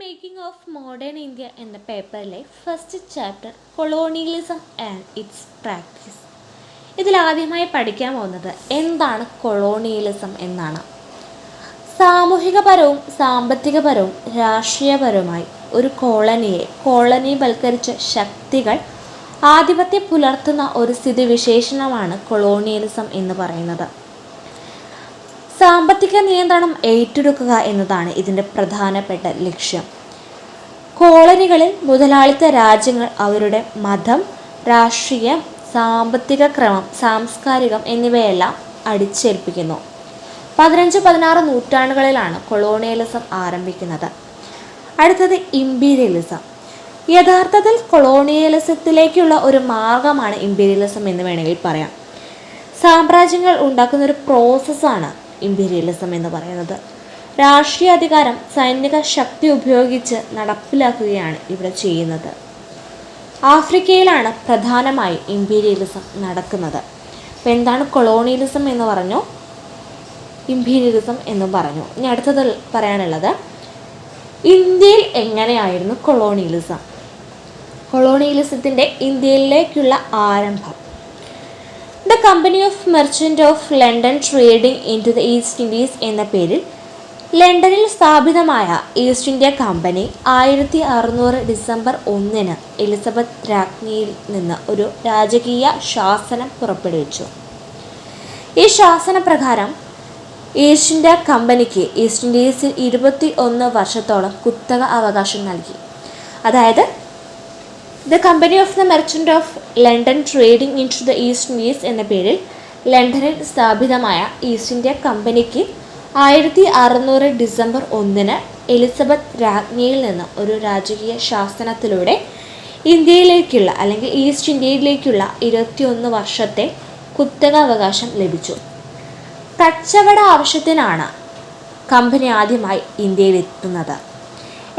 Making of modern India എന്ന പേപ്പറിലെ first chapter colonialism and its practice. ഇതിലാദ്യമായി പഠിക്കാൻ പോകുന്നത് എന്താണ് കൊളോണിയലിസം എന്നാണ്. സാമൂഹികപരവും സാമ്പത്തികപരവും രാഷ്ട്രീയപരവുമായി ഒരു കോളനിയെ കോളനിവൽക്കരിച്ച ശക്തികൾ ആധിപത്യം പുലർത്തുന്ന ഒരു സ്ഥിതിവിശേഷണമാണ് കൊളോണിയലിസം എന്ന് പറയുന്നത്. സാമ്പത്തിക നിയന്ത്രണം ഏറ്റെടുക്കുക എന്നതാണ് ഇതിൻ്റെ പ്രധാനപ്പെട്ട ലക്ഷ്യം. കോളനികളിൽ മുതലാളിത്ത രാജ്യങ്ങൾ അവരുടെ മതം, രാഷ്ട്രീയം, സാമ്പത്തിക ക്രമം, സാംസ്കാരികം എന്നിവയെല്ലാം അടിച്ചേൽപ്പിക്കുന്നു. 15-16 നൂറ്റാണ്ടുകളിലാണ് കൊളോണിയലിസം ആരംഭിക്കുന്നത്. അടുത്തത് ഇമ്പീരിയലിസം. യഥാർത്ഥത്തിൽ കൊളോണിയലിസത്തിലേക്കുള്ള ഒരു മാർഗമാണ് ഇമ്പീരിയലിസം എന്ന് വേണമെങ്കിൽ പറയാം. സാമ്രാജ്യങ്ങൾ ഉണ്ടാക്കുന്ന ഒരു പ്രോസസ്സാണ് ഇമ്പീരിയലിസം എന്ന് പറയുന്നത്. രാഷ്ട്രീയ അധികാരം സൈനിക ശക്തി ഉപയോഗിച്ച് നടപ്പിലാക്കുകയാണ് ഇവിടെ ചെയ്യുന്നത്. ആഫ്രിക്കയിലാണ് പ്രധാനമായും ഇമ്പീരിയലിസം നടക്കുന്നത്. അപ്പോൾ എന്താണ് കൊളോണിയലിസം എന്ന് പറഞ്ഞു, ഇമ്പീരിയലിസം എന്നും പറഞ്ഞു. ഇനി അടുത്തത് പറയാനുള്ളത് ഇന്ത്യയിൽ എങ്ങനെയായിരുന്നു കൊളോണിയലിസം. കൊളോണിയലിസത്തിൻ്റെ ഇന്ത്യയിലേക്കുള്ള ആരംഭം. The company of merchant of London trading into the East Indies എന്ന പേരിൽ ലണ്ടനിൽ സ്ഥാപിതമായ East India company 1600 December 1 Elizabeth രാജ്ഞിയിൽ നിന്ന് ഒരു രാജകീയ ശാസനം പുറപ്പെടുവിച്ചു. ഈ ശാസനപ്രകാരം ഈസ്റ്റ് ഇന്ത്യ കമ്പനിക്ക് ഈസ്റ്റ് ഇൻഡീസിൽ 21 വർഷത്തോളം കുത്തക അവകാശം നൽകി. അതായത് the company of the merchant of London trading into the East Indies എന്ന പേരിൽ ലണ്ടനിൽ സ്ഥാപിതമായ ഈസ്റ്റ് ഇന്ത്യ കമ്പനിക്ക് 1600 ഡിസംബർ 1 എലിസബത്ത് രാജ്ഞിയിൽ നിന്ന് ഒരു രാജകീയ ശാസനത്തിലൂടെ ഇന്ത്യയിലേക്കുള്ള അല്ലെങ്കിൽ ഈസ്റ്റ് ഇന്ത്യയിലേക്കുള്ള 21 വർഷത്തെ കുത്തക അവകാശം ലഭിച്ചു. കച്ചവട ആവശ്യത്തിനാണ് കമ്പനി ആദ്യമായി ഇന്ത്യയിലെത്തുന്നത്.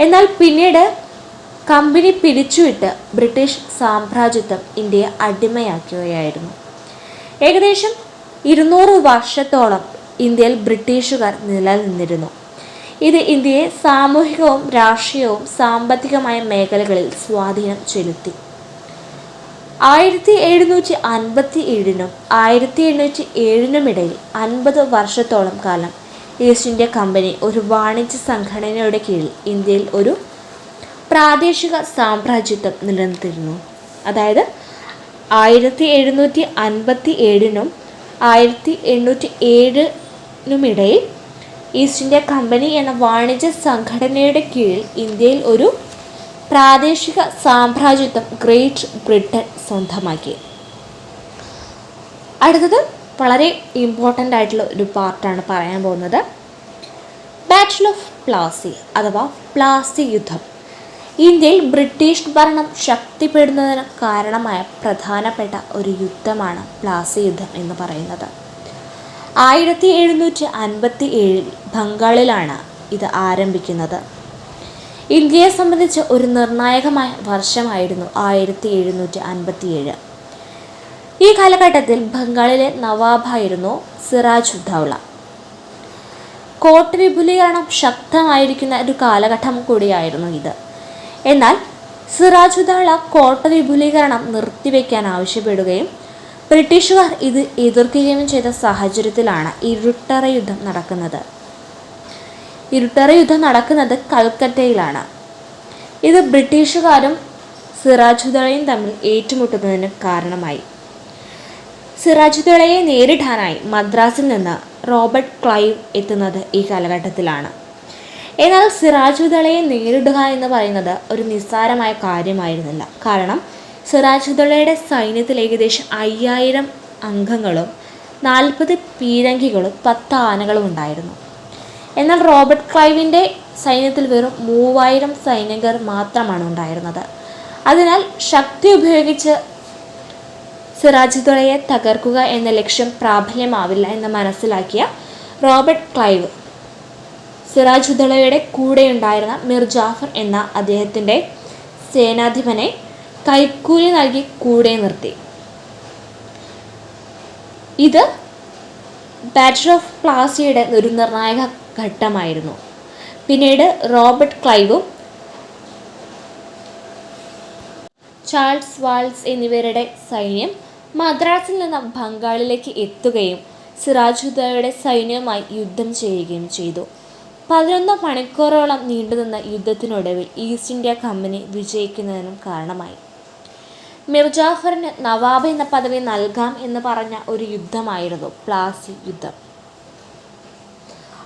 എന്നാൽ പിന്നീട് കമ്പനി പിരിച്ചുവിട്ട് ബ്രിട്ടീഷ് സാമ്രാജ്യത്വം ഇന്ത്യയെ അടിമയാക്കുകയായിരുന്നു. ഏകദേശം 200 വർഷത്തോളം ഇന്ത്യയിൽ ബ്രിട്ടീഷുകാർ നിലനിന്നിരുന്നു. ഇത് ഇന്ത്യയെ സാമൂഹികവും രാഷ്ട്രീയവും സാമ്പത്തികമായ മേഖലകളിൽ സ്വാധീനം ചെലുത്തി. 1757-നും 1807-നും ഇടയിൽ 50 വർഷത്തോളം കാലം ഈസ്റ്റ് ഇന്ത്യ കമ്പനി ഒരു വാണിജ്യ സംഘടനയുടെ കീഴിൽ ഇന്ത്യയിൽ ഒരു പ്രാദേശിക സാമ്രാജ്യത്വം നിലനിർത്തിയിരുന്നു. അതായത് 1757-നും 1807-നും ഇടയിൽ ഈസ്റ്റ് ഇന്ത്യ കമ്പനി എന്ന വാണിജ്യ സംഘടനയുടെ കീഴിൽ ഇന്ത്യയിൽ ഒരു പ്രാദേശിക സാമ്രാജ്യത്വം ഗ്രേറ്റ് ബ്രിട്ടൻ സ്വന്തമാക്കി. അടുത്തത് വളരെ ഇമ്പോർട്ടൻ്റ് ആയിട്ടുള്ള ഒരു പാർട്ടാണ് പറയാൻ പോകുന്നത്. ബാറ്റിൽ ഓഫ് പ്ലാസി അഥവാ പ്ലാസി യുദ്ധം. ഇന്ത്യയിൽ ബ്രിട്ടീഷ് ഭരണം ശക്തിപ്പെടുന്നതിന് കാരണമായ പ്രധാനപ്പെട്ട ഒരു യുദ്ധമാണ് പ്ലാസി യുദ്ധം എന്ന് പറയുന്നത്. 1757 ബംഗാളിലാണ് ഇത് ആരംഭിക്കുന്നത്. ഇന്ത്യയെ സംബന്ധിച്ച് ഒരു നിർണായകമായ വർഷമായിരുന്നു 1757. ഈ കാലഘട്ടത്തിൽ ബംഗാളിലെ നവാബായിരുന്നു സിറാജ് ഉദ്ദൗള. കോട്ട വിപുലീകരണം ശക്തമായിരിക്കുന്ന ഒരു കാലഘട്ടം കൂടിയായിരുന്നു ഇത്. എന്നാൽ സിറാജ് ഉദ്ദൗള കോട്ട വിപുലീകരണം നിർത്തിവെക്കാൻ ആവശ്യപ്പെടുകയും ബ്രിട്ടീഷുകാർ ഇത് എതിർക്കുകയും ചെയ്ത സാഹചര്യത്തിലാണ് ഇരുട്ടറ യുദ്ധം നടക്കുന്നത്. ഇരുട്ടറ യുദ്ധം നടക്കുന്നത് കൽക്കട്ടയിലാണ്. ഇത് ബ്രിട്ടീഷുകാരും സിറാജ് ഉദ്ദൗളയും തമ്മിൽ ഏറ്റുമുട്ടുന്നതിന് കാരണമായി. സിറാജ് ഉദ്ദൗളയെ നേരിടാനായി മദ്രാസിൽ നിന്ന് റോബർട്ട് ക്ലൈവ് എത്തുന്നത് ഈ കാലഘട്ടത്തിലാണ്. എന്നാൽ സിറാജ് ഉദ്ദൗളയെ നേരിടുക എന്ന് പറയുന്നത് ഒരു നിസ്സാരമായ കാര്യമായിരുന്നില്ല. കാരണം സിറാജ് ഉദ്ദൗളയുടെ സൈന്യത്തിൽ ഏകദേശം 5000 അംഗങ്ങളും 40 പീരങ്കികളും 10 ആനകളും ഉണ്ടായിരുന്നു. എന്നാൽ റോബർട്ട് ക്ലൈവിൻ്റെ സൈന്യത്തിൽ വെറും 3000 സൈനികർ മാത്രമാണ് ഉണ്ടായിരുന്നത്. അതിനാൽ ശക്തി ഉപയോഗിച്ച് സിറാജ് ഉദ്ദൗളയെ തകർക്കുക എന്ന ലക്ഷ്യം പ്രാബല്യമാവില്ല എന്ന് മനസ്സിലാക്കിയ റോബർട്ട് ക്ലൈവ് സിറാജ് ഉദ്ദൗളയുടെ കൂടെയുണ്ടായിരുന്ന മിർ ജാഫർ എന്ന അദ്ദേഹത്തിൻ്റെ സേനാധിപനെ കൈക്കൂലി നൽകി കൂടെ നിർത്തി. ഇത് ബാറ്റിൽ ഓഫ് പ്ലാസിയുടെ ഒരു നിർണായക ഘട്ടമായിരുന്നു. പിന്നീട് റോബർട്ട് ക്ലൈവും ചാൾസ് വാൾസ് എന്നിവരുടെ സൈന്യം മദ്രാസിൽ നിന്ന് ബംഗാളിലേക്ക് എത്തുകയും സിറാജുദ്ദൗലയുടെ സൈന്യവുമായി യുദ്ധം ചെയ്യുകയും ചെയ്തു. 11 മണിക്കൂറോളം നീണ്ടുനിന്ന യുദ്ധത്തിനൊടുവിൽ ഈസ്റ്റ് ഇന്ത്യ കമ്പനി വിജയിക്കുന്നതിനും കാരണമായി. മിർ ജാഫറിന് നവാബ് എന്ന പദവി നൽകാം എന്ന് പറഞ്ഞ ഒരു യുദ്ധമായിരുന്നു പ്ലാസി യുദ്ധം.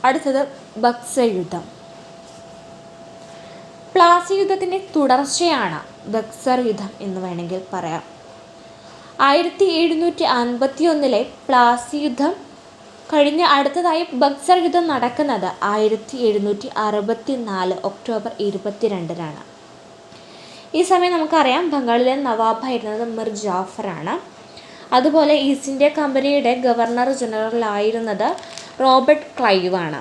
അടുത്തത് ബക്സർ യുദ്ധം. പ്ലാസി യുദ്ധത്തിൻ്റെ തുടർച്ചയാണ് ബക്സർ യുദ്ധം എന്ന് വേണമെങ്കിൽ പറയാം. 1751 പ്ലാസി യുദ്ധം കഴിഞ്ഞ് അടുത്തതായി ബക്സർ യുദ്ധം നടക്കുന്നത് 1764 ഒക്ടോബർ 22 ഈ സമയം നമുക്കറിയാം ബംഗാളിലെ നവാബായിരുന്നത് മിർ ജാഫറാണ്. അതുപോലെ ഈസ്റ്റ് ഇന്ത്യ കമ്പനിയുടെ ഗവർണർ ജനറൽ ആയിരുന്നത് റോബർട്ട് ക്ലൈവ് ആണ്.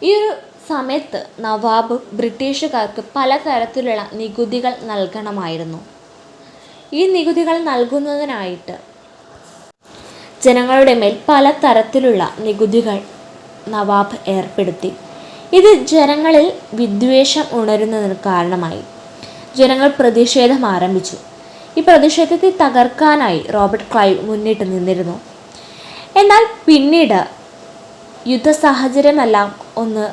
ഈ ഒരു സമയത്ത് നവാബ് ബ്രിട്ടീഷുകാർക്ക് പലതരത്തിലുള്ള നികുതികൾ നൽകണമായിരുന്നു. ഈ നികുതികൾ നൽകുന്നതിനായിട്ട് ജനങ്ങളുടെ മേൽ പലതരത്തിലുള്ള നികുതികൾ നവാബ് ഏർപ്പെടുത്തി. ഇത് ജനങ്ങളിൽ വിദ്വേഷം ഉണരുന്നതിന് കാരണമായി. ജനങ്ങൾ പ്രതിഷേധം ആരംഭിച്ചു. ഈ പ്രതിഷേധത്തെ തകർക്കാനായി റോബർട്ട് ക്ലൈവ് മുന്നിട്ട് നിന്നിരുന്നു. എന്നാൽ പിന്നീട് യുദ്ധ സാഹചര്യമെല്ലാം ഒന്ന്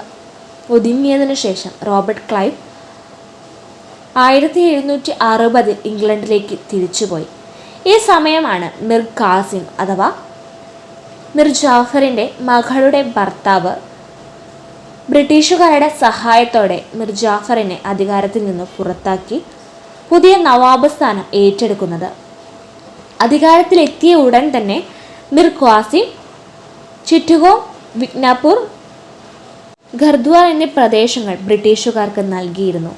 ഒതുങ്ങിയതിനു ശേഷം റോബർട്ട് ക്ലൈവ് 1760 ഇംഗ്ലണ്ടിലേക്ക് തിരിച്ചുപോയി. ഈ സമയമാണ് മിർ ഖാസിം അഥവാ മിർ ജാഫറിൻ്റെ മകളുടെ ഭർത്താവ് ബ്രിട്ടീഷുകാരുടെ സഹായത്തോടെ മിർ ജാഫറിനെ അധികാരത്തിൽ നിന്ന് പുറത്താക്കി പുതിയ നവാബ് സ്ഥാനം ഏറ്റെടുക്കുന്നത്. അധികാരത്തിലെത്തിയ ഉടൻ തന്നെ മിർ ഖാസിം ചിറ്റഗോങ്, വിജ്ഞാപൂർ, ഖർദ്വാർ എന്നീ പ്രദേശങ്ങൾ ബ്രിട്ടീഷുകാർക്ക് നൽകിയിരുന്നു.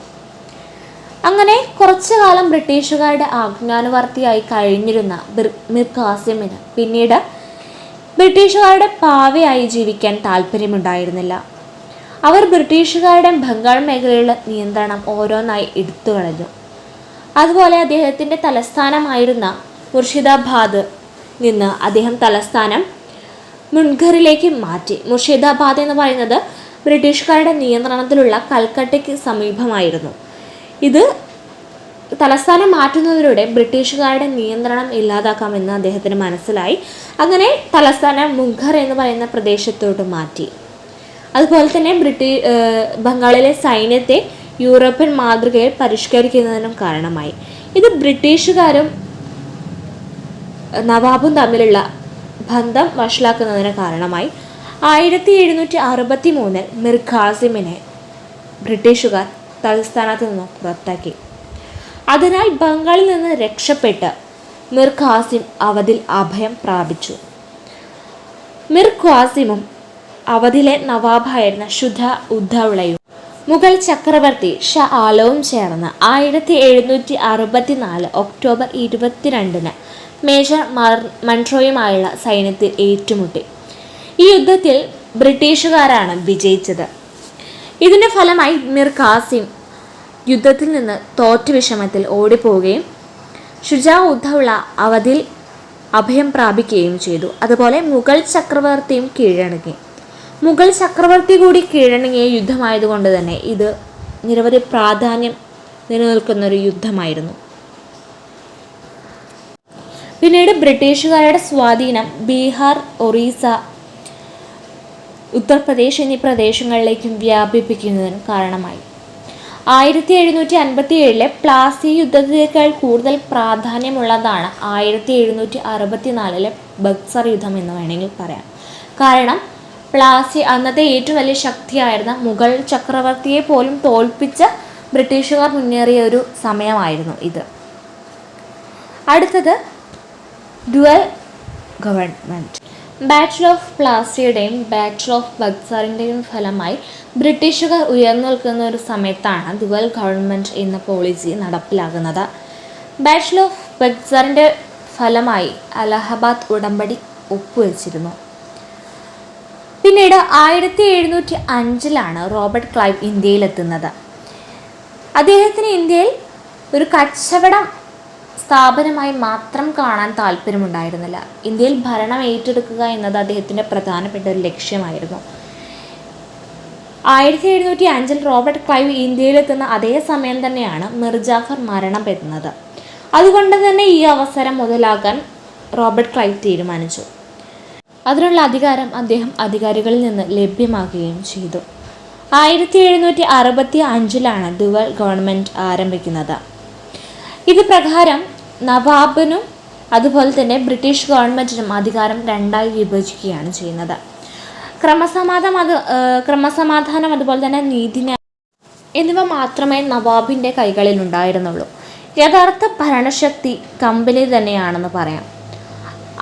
അങ്ങനെ കുറച്ചു കാലം ബ്രിട്ടീഷുകാരുടെ ആജ്ഞാനുവർത്തിയായി കഴിഞ്ഞിരുന്ന മിർ ഖാസിമിന് പിന്നീട് ബ്രിട്ടീഷുകാരുടെ പാവയായി ജീവിക്കാൻ താല്പര്യമുണ്ടായിരുന്നില്ല. അവർ ബ്രിട്ടീഷുകാരുടെ ബംഗാൾ മേഖലയിലുള്ള നിയന്ത്രണം ഓരോന്നായി എടുത്തു കളഞ്ഞു. അതുപോലെ അദ്ദേഹത്തിൻ്റെ തലസ്ഥാനമായിരുന്ന മുർഷിദാബാദ് നിന്ന് അദ്ദേഹം തലസ്ഥാനം മുൻഖറിലേക്ക് മാറ്റി. മുർഷിദാബാദ് എന്ന് പറയുന്നത് ബ്രിട്ടീഷുകാരുടെ നിയന്ത്രണത്തിലുള്ള കൽക്കട്ടയ്ക്ക് സമീപമായിരുന്നു. ഇത് തലസ്ഥാനം മാറ്റുന്നതിലൂടെ ബ്രിട്ടീഷുകാരുടെ നിയന്ത്രണം ഇല്ലാതാക്കാമെന്ന് അദ്ദേഹത്തിന് മനസ്സിലായി. അങ്ങനെ തലസ്ഥാനം മുൻഖർ എന്ന് പറയുന്ന പ്രദേശത്തോട്ട് മാറ്റി. അതുപോലെ തന്നെ ബംഗാളിലെ സൈന്യത്തെ യൂറോപ്യൻ മാതൃകയിൽ പരിഷ്കരിക്കുന്നതിനും കാരണമായി. ഇത് ബ്രിട്ടീഷുകാരും നവാബും തമ്മിലുള്ള ബന്ധം വഷളാക്കുന്നതിന് കാരണമായി. 1763 മിർ ഖാസിമിനെ ബ്രിട്ടീഷുകാർ തലസ്ഥാനത്ത് നിന്ന് പുറത്താക്കി. അതിനാൽ ബംഗാളിൽ നിന്ന് രക്ഷപ്പെട്ട് മിർ ഖാസിം അവധിൽ അഭയം പ്രാപിച്ചു. മിർ ഖാസിമും അവധിലെ നവാബായിരുന്ന ഷുജാ ഉദ്ദൗളയും മുഗൾ ചക്രവർത്തി ഷാ ആലവും ചേർന്ന് 1764 ഒക്ടോബർ 22 മേജർ മൺട്രോയുമായുള്ള സൈന്യത്തിൽ ഏറ്റുമുട്ടി. ഈ യുദ്ധത്തിൽ ബ്രിട്ടീഷുകാരാണ് വിജയിച്ചത്. ഇതിൻ്റെ ഫലമായി മിർ ഖാസിം യുദ്ധത്തിൽ നിന്ന് തോറ്റ വിഷമത്തിൽ ഓടിപ്പോവുകയും ഷുജാ ഉദ്ദൗള അവധിൽ അഭയം പ്രാപിക്കുകയും ചെയ്തു. അതുപോലെ മുഗൾ ചക്രവർത്തിയും കീഴടങ്ങി. മുഗൾ ചക്രവർത്തി കൂടി കീഴടങ്ങിയ യുദ്ധമായതുകൊണ്ട് തന്നെ ഇത് നിരവധി പ്രാധാന്യം നിലനിൽക്കുന്നൊരു യുദ്ധമായിരുന്നു. പിന്നീട് ബ്രിട്ടീഷുകാരുടെ സ്വാധീനം ബീഹാർ, ഒറീസ, ഉത്തർപ്രദേശ് എന്നീ പ്രദേശങ്ങളിലേക്കും വ്യാപിപ്പിക്കുന്നതിന് കാരണമായി. 1757 പ്ലാസി യുദ്ധത്തേക്കാൾ കൂടുതൽ പ്രാധാന്യമുള്ളതാണ് 1764 ബക്സർ യുദ്ധം എന്ന് വേണമെങ്കിൽ പറയാം. കാരണം പ്ലാസി അന്നത്തെ ഏറ്റവും വലിയ ശക്തിയായിരുന്ന മുഗൾ ചക്രവർത്തിയെ പോലും തോൽപ്പിച്ച ബ്രിട്ടീഷുകാർ മുന്നേറിയ ഒരു സമയമായിരുന്നു ഇത്. അടുത്തത് ഡ്യുവൽ ഗവൺമെൻറ്. ബാറ്റിൽ ഓഫ് പ്ലാസിയുടെയും ബാറ്റിൽ ഓഫ് ബക്സറിൻ്റെയും ഫലമായി ബ്രിട്ടീഷുകാർ ഉയർന്നു നിൽക്കുന്ന ഒരു സമയത്താണ് ഡ്യുവൽ ഗവൺമെൻറ് എന്ന പോളിസി നടപ്പിലാകുന്നത്. ബാറ്റിൽ ഓഫ് ബക്സറിൻ്റെ ഫലമായി അലഹബാദ് ഉടമ്പടി ഒപ്പുവെച്ചിരുന്നു. പിന്നീട് 1705 റോബർട്ട് ക്ലൈവ് ഇന്ത്യയിലെത്തുന്നത്. അദ്ദേഹത്തിന് ഇന്ത്യയിൽ ഒരു കച്ചവടം സ്ഥാപനമായി മാത്രം കാണാൻ താല്പര്യമുണ്ടായിരുന്നില്ല. ഇന്ത്യയിൽ ഭരണം ഏറ്റെടുക്കുക എന്നത് അദ്ദേഹത്തിൻ്റെ പ്രധാനപ്പെട്ട ഒരു ലക്ഷ്യമായിരുന്നു. 1705 റോബർട്ട് ക്ലൈവ് ഇന്ത്യയിലെത്തുന്ന അതേ സമയം തന്നെയാണ് മിർ ജാഫർ മരണപ്പെടുന്നത്. അതുകൊണ്ട് തന്നെ ഈ അവസരം മുതലാക്കാൻ റോബർട്ട് ക്ലൈവ് തീരുമാനിച്ചു. അതിനുള്ള അധികാരം അദ്ദേഹം അധികാരികളിൽ നിന്ന് ലഭ്യമാക്കുകയും ചെയ്തു. 1765 ഡുവൽ ഗവൺമെൻറ് ആരംഭിക്കുന്നത്. ഇത് പ്രകാരം നവാബിനും അതുപോലെ തന്നെ ബ്രിട്ടീഷ് ഗവൺമെൻറ്റിനും അധികാരം രണ്ടായി വിഭജിക്കുകയാണ് ചെയ്യുന്നത്. ക്രമസമാധാനം അതുപോലെ തന്നെ നീതിന്യായം എന്നിവ മാത്രമേ നവാബിൻ്റെ കൈകളിൽ ഉണ്ടായിരുന്നുള്ളൂ. യഥാർത്ഥ ഭരണശക്തി കമ്പനി തന്നെയാണെന്ന് പറയാം.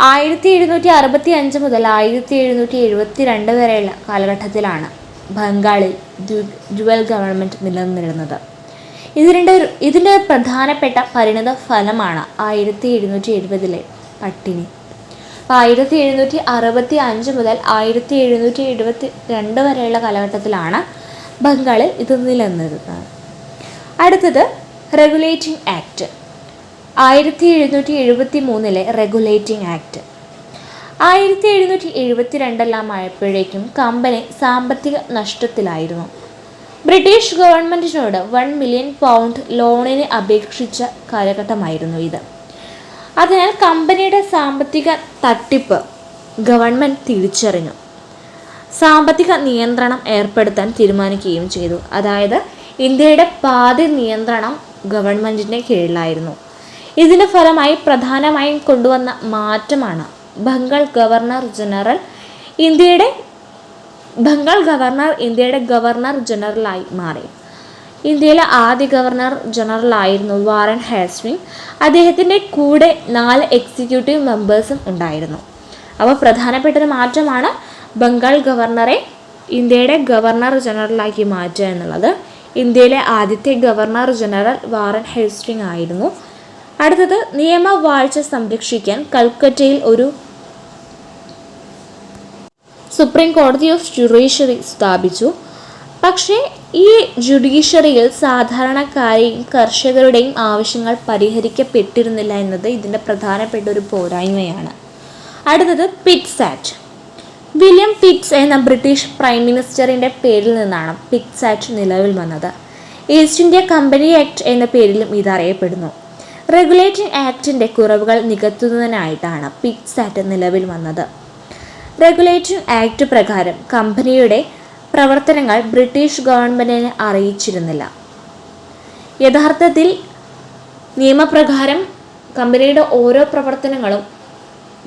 1765 മുതൽ 1772 വരെയുള്ള കാലഘട്ടത്തിലാണ് ബംഗാളിൽ ഡ്യുവൽ ഗവൺമെൻറ് നിലനിന്നിരുന്നത്. ഇതിൻ്റെ പ്രധാനപ്പെട്ട പരിണിത ഫലമാണ് 1770 പട്ടിണി. 1765 മുതൽ 1772 വരെയുള്ള കാലഘട്ടത്തിലാണ് ബംഗാളിൽ ഇത് നിലനിന്നിരുന്നത്. അടുത്തത് റെഗുലേറ്റിംഗ് ആക്ട്. 1773 regulating act. 1772 ആയപ്പോഴേക്കും കമ്പനി സാമ്പത്തിക നഷ്ടത്തിലായിരുന്നു. ബ്രിട്ടീഷ് ഗവൺമെൻറ്റിനോട് £1 മില്യൺ ലോണിന് അപേക്ഷിച്ച കാലഘട്ടമായിരുന്നു ഇത്. അതിനാൽ കമ്പനിയുടെ സാമ്പത്തിക തട്ടിപ്പ് ഗവൺമെൻറ് തിരിച്ചറിഞ്ഞു. സാമ്പത്തിക നിയന്ത്രണം ഏർപ്പെടുത്താൻ തീരുമാനിക്കുകയും ചെയ്തു. അതായത് ഇന്ത്യയുടെ പാതി നിയന്ത്രണം ഗവൺമെൻറ്റിൻ്റെ കീഴിലായിരുന്നു. ഇതിൻ്റെ ഫലമായി പ്രധാനമായും കൊണ്ടുവന്ന മാറ്റമാണ് ബംഗാൾ ഗവർണർ ഇന്ത്യയുടെ ഗവർണർ ജനറലായി മാറി. ഇന്ത്യയിലെ ആദ്യ ഗവർണർ ജനറലായിരുന്നു വാറൻ ഹേസ്റ്റിംഗ്സ്. അദ്ദേഹത്തിൻ്റെ കൂടെ 4 എക്സിക്യൂട്ടീവ് മെമ്പേഴ്സും ഉണ്ടായിരുന്നു. അപ്പോൾ പ്രധാനപ്പെട്ട ഒരു മാറ്റമാണ് ബംഗാൾ ഗവർണറെ ഇന്ത്യയുടെ ഗവർണർ ജനറലാക്കി മാറ്റുക എന്നുള്ളത്. ഇന്ത്യയിലെ ആദ്യത്തെ ഗവർണർ ജനറൽ വാറൻ ഹേസ്റ്റിംഗ്സ് ആയിരുന്നു. അടുത്തത് നിയമവാഴ്ച സംരക്ഷിക്കാൻ കൽക്കറ്റയിൽ ഒരു സുപ്രീം കോടതി ഓഫ് ജുഡീഷ്യറി സ്ഥാപിച്ചു. പക്ഷേ ഈ ജുഡീഷ്യറിയിൽ സാധാരണക്കാരെയും കർഷകരുടെയും ആവശ്യങ്ങൾ പരിഹരിക്കപ്പെട്ടിരുന്നില്ല എന്നത് ഇതിൻ്റെ പ്രധാനപ്പെട്ട ഒരു പോരായ്മയാണ്. അടുത്തത് പിറ്റ്സ് ആക്ട്. വില്യം പിറ്റ്സ് എന്ന ബ്രിട്ടീഷ് പ്രൈം മിനിസ്റ്ററിൻ്റെ പേരിൽ നിന്നാണ് പിറ്റ്സ് ആക്ട് നിലവിൽ വന്നത്. ഈസ്റ്റ് ഇന്ത്യ കമ്പനി ആക്ട് എന്ന പേരിലും ഇത് അറിയപ്പെടുന്നു. റെഗുലേറ്റിംഗ് ആക്ടിൻ്റെ കുറവുകൾ നികത്തുന്നതിനായിട്ടാണ് പിറ്റ്സ് ആക്ട് നിലവിൽ വന്നത്. റെഗുലേറ്റിംഗ് ആക്ട് പ്രകാരം കമ്പനിയുടെ പ്രവർത്തനങ്ങൾ ബ്രിട്ടീഷ് ഗവൺമെൻറ്റിനെ അറിയിച്ചിരുന്നില്ല. യഥാർത്ഥത്തിൽ നിയമപ്രകാരം കമ്പനിയുടെ ഓരോ പ്രവർത്തനങ്ങളും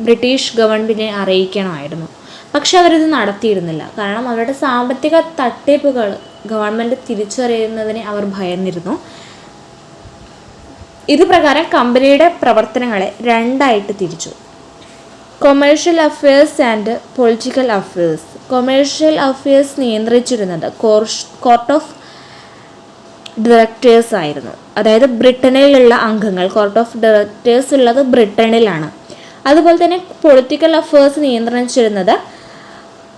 ബ്രിട്ടീഷ് ഗവൺമെൻറ്റിനെ അറിയിക്കണമായിരുന്നു. പക്ഷെ അവരിത് നടത്തിയിരുന്നില്ല. കാരണം അവരുടെ സാമ്പത്തിക തട്ടിപ്പുകൾ ഗവൺമെൻറ് തിരിച്ചറിയുന്നതിനെ അവർ ഭയന്നിരുന്നു. ഇത് പ്രകാരം കമ്പനിയുടെ പ്രവർത്തനങ്ങളെ രണ്ടായിട്ട് തിരിച്ചു: commercial affairs and political affairs. Commercial affairs നിയന്ത്രിച്ചിരുന്നത് കോർട്ട് ഓഫ് ഡയറക്ടേഴ്സ് ആയിരുന്നു. അതായത് ബ്രിട്ടനിലുള്ള അംഗങ്ങൾ. കോർട്ട് ഓഫ് ഡയറക്ടേഴ്സ് ഉള്ളത് ബ്രിട്ടനിലാണ്. അതുപോലെ തന്നെ പൊളിറ്റിക്കൽ അഫയേഴ്സ് നിയന്ത്രിച്ചിരുന്നത്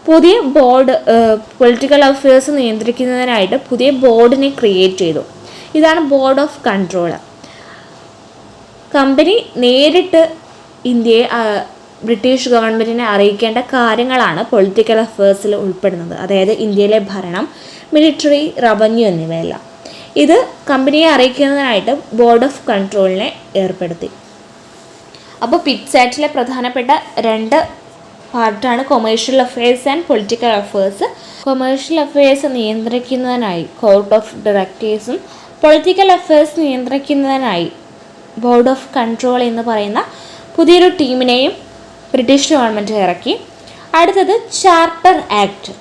പുതിയ ബോർഡ്. പൊളിറ്റിക്കൽ അഫയേഴ്സ് നിയന്ത്രിക്കുന്നതിനായിട്ട് പുതിയ ബോർഡിനെ ക്രിയേറ്റ് ചെയ്തു. ഇതാണ് ബോർഡ് ഓഫ് കൺട്രോൾ. കമ്പനി നേരിട്ട് ഇന്ത്യയെ ബ്രിട്ടീഷ് ഗവൺമെൻറ്റിനെ അറിയിക്കേണ്ട കാര്യങ്ങളാണ് പൊളിറ്റിക്കൽ അഫയേഴ്സിൽ ഉൾപ്പെടുന്നത്. അതായത് ഇന്ത്യയിലെ ഭരണം, മിലിറ്ററി, റവന്യൂ എന്നിവയെല്ലാം. ഇത് കമ്പനിയെ അറിയിക്കുന്നതിനായിട്ട് ബോർഡ് ഓഫ് കൺട്രോളിനെ ഏർപ്പെടുത്തി. അപ്പോൾ പിറ്റ്സ് ആക്ടിലെ പ്രധാനപ്പെട്ട 2 പാർട്ടാണ് commercial affairs and political affairs. Commercial affairs നിയന്ത്രിക്കുന്നതിനായി കോർട്ട് ഓഫ് ഡയറക്ടേഴ്സും പൊളിറ്റിക്കൽ അഫയേഴ്സ് നിയന്ത്രിക്കുന്നതിനായി ബോർഡ് ഓഫ് കൺട്രോൾ എന്ന് പറയുന്ന പുതിയൊരു ടീമിനെയും ബ്രിട്ടീഷ് ഗവൺമെൻറ് ഇറക്കി. അടുത്തത് ചാർട്ടർ ആക്ട്.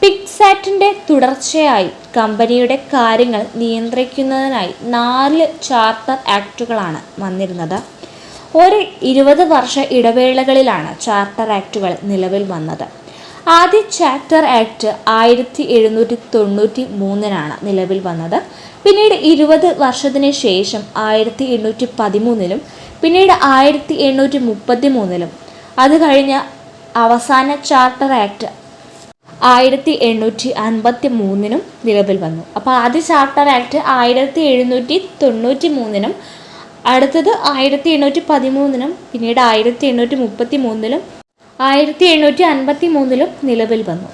പിറ്റ്സ് ആക്ടിൻ്റെ തുടർച്ചയായി കമ്പനിയുടെ കാര്യങ്ങൾ നിയന്ത്രിക്കുന്നതിനായി 4 ചാർട്ടർ ആക്ടുകളാണ് വന്നിരുന്നത്. ഒരു 20 വർഷ ഇടവേളകളിലാണ് ചാർട്ടർ ആക്ടുകൾ നിലവിൽ വന്നത്. ആദ്യ ചാർട്ടർ ആക്ട് 1793 നിലവിൽ വന്നത്. പിന്നീട് 20 വർഷത്തിന് ശേഷം 1813 പിന്നീട് 1833 അത് കഴിഞ്ഞ അവസാന ചാർട്ടർ ആക്ട് 1853 നിലവിൽ വന്നു. അപ്പോൾ ആദ്യ ചാർട്ടർ ആക്ട് 1793 അടുത്തത് 1813 പിന്നീട് 1833 1853 നിലവിൽ വന്നു.